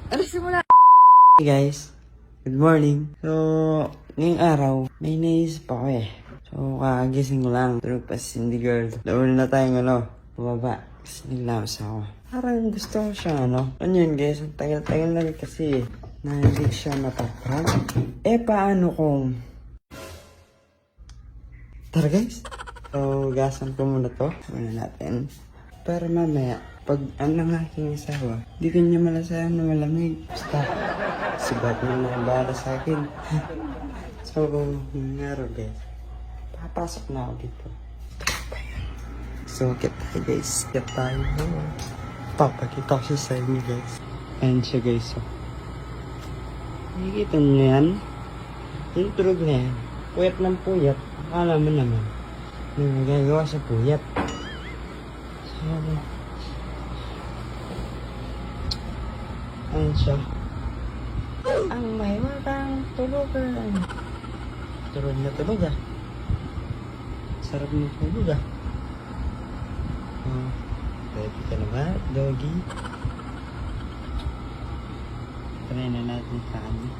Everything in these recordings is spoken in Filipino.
Hey guys, good morning. So, ngayong araw, may naisip ako eh. So, kakagising ko lang. Tulog pa si Cindy girl. Nauna na tayong bumaba. Kasi naglamas ako. Parang gusto ko siya Ano yun guys, ang tagal-tagal na rin kasi na hindi siya napaprank. Paano kung... Tara guys. So, gasan ko muna to. Muna natin. Para mamaya, pag ang aking asawa, di ko niya malasayan na malamig. Basta, si Batman na bahala sa akin. So, nangyaro guys. Papasok na ako dito. So, get tayo guys. Get tayo. Papakita ko siya sa inyo guys. Ayan siya guys. So, nakikita niyo yan? Yung tulog na yan. Puyat ng puyat. Akala mo naman. Nagagawa sa puyat. So, ayan siya. Ang may matang tulugan. Tulog na tulog ah. Sarap ng tulog ah. Ready ka na ba, doggy? Try na natin sa kanya.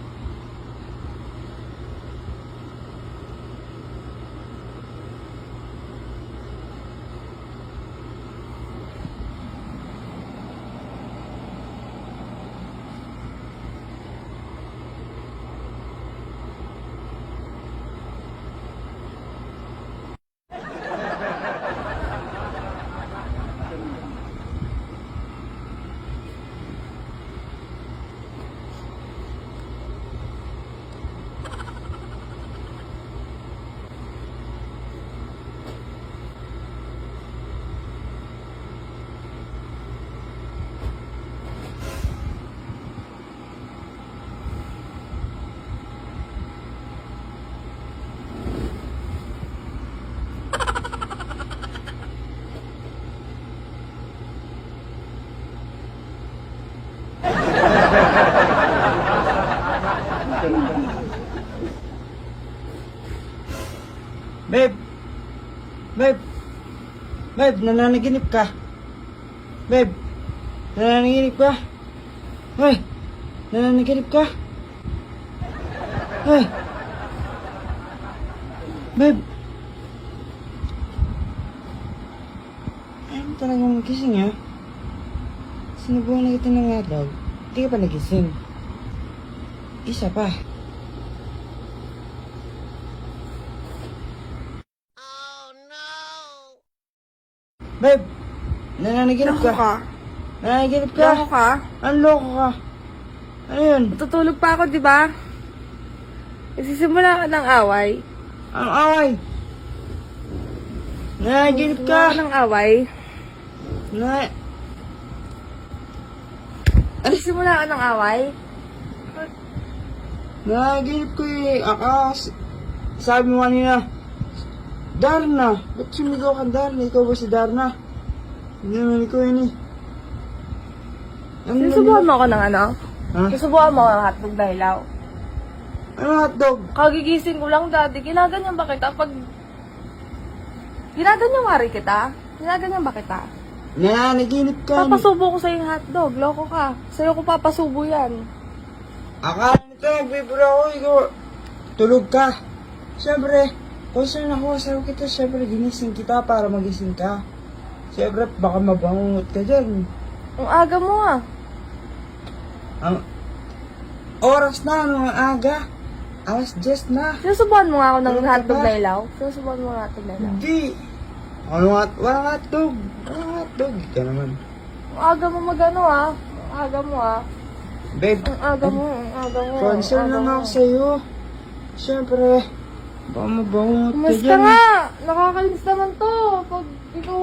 Babe! Babe! Babe, nananaginip ka? Babe! Nananaginip ka? Hoy! Nananaginip ka? Hoy! Babe! Ayaw mo talagang magising ha? Sinubuhan na kita ng araw. Hindi ka pa nagising. Isa pa. Babe, nananaginip ka? Nananaginip ka? Loko ka? Ano loko ka? Ano yun? Matutulog pa ako, di ba? Isisimula ka ng away. Ang away? Nananaginip Simula ka? ka ng away. Simula ka ng away. Nananaginip ko eh. Sabi mo kanina, Darna, ba't sumigaw ka Darna? Ikaw ba si Darna? Hindi naman ikaw yun eh. Sinusubuhan mo ako ng ano? Ha? Sinusubuhan mo ako ng hotdog na hilaw. Ano hotdog? Kagigising ko lang dati. Ginaganyan ba kita pag... Ginaganyan wari kita? Ginaganyan ba kita? Nananaginip ka. Papasubo ko sa'yo yung hotdog. Loko ka. Sa'yo ko papasubo yan. Akala nito, nagbibira ako. Ikaw, tulog ka. Siyempre, kung saan ako asawa kita, siyempre ginising kita para magising ka. Siyempre, baka mabangungot ka dyan. Ang aga mo ah. Ang oras na, ang aga. Alas 10 na. Sinusubuhan mo nga ako ng Tulog ka hotdog ba? na hilaw? Sinusubuhan mo nga hotdog na hilaw? Hindi. Walang hotdog. Walang hotdog. Ika naman. Ang aga mo magano ah. Ang aga mo ah. Babe, Ang aga mo. Ang aga mo. concern ang aga lang mo. ako sa'yo. Siyempre, baka mabangungot ka Kumusta dyan. nga? Nakakalinis naman to. Pag ikaw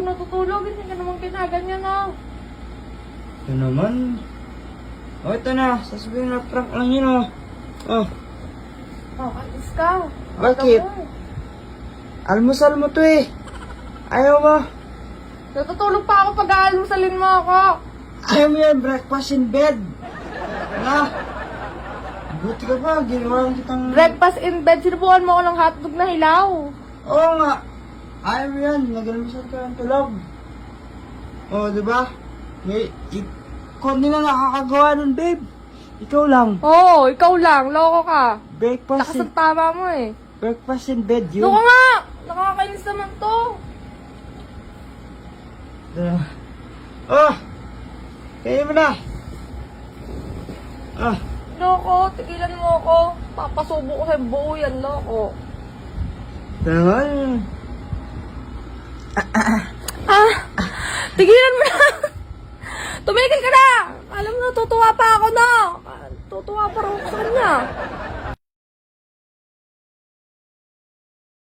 natutulog, hindi ka naman kinaganyan ah. Ito naman. O, ito na. Sasabihin na prank lang yun, oh. Oh, Oh, alis ka. Bakit? Aga mo. almusal mo to eh. Ayaw mo. Natutulog pa ako pag aalmusalin mo ako. Ayaw mo yan, breakfast in bed. Ha? Buti ka pa, ginawa kitang... Breakfast in bed. Sinubukan mo ako ng hotdog na hilaw. Oo nga. Ayaw mo yan, nag-almusal ka ng tulog. Oo, diba? May... Ako hindi na nakakagawa nun, babe. Ikaw lang. Oo, ikaw lang. Loko ka. Breakfast Lakas in, ng tama mo eh. breakfast in bed yun. Loko nga! Nakakainis naman to. Oh! Kaya mo na. Ah, Loko, tigilan mo ako. Papasubo ko sa buo yan, loko. naman. Ah! Tigilan mo na! Tumigil ka na! Alam mo, tutuwa pa ako na! Tutuwa pa rin ako sa kanya.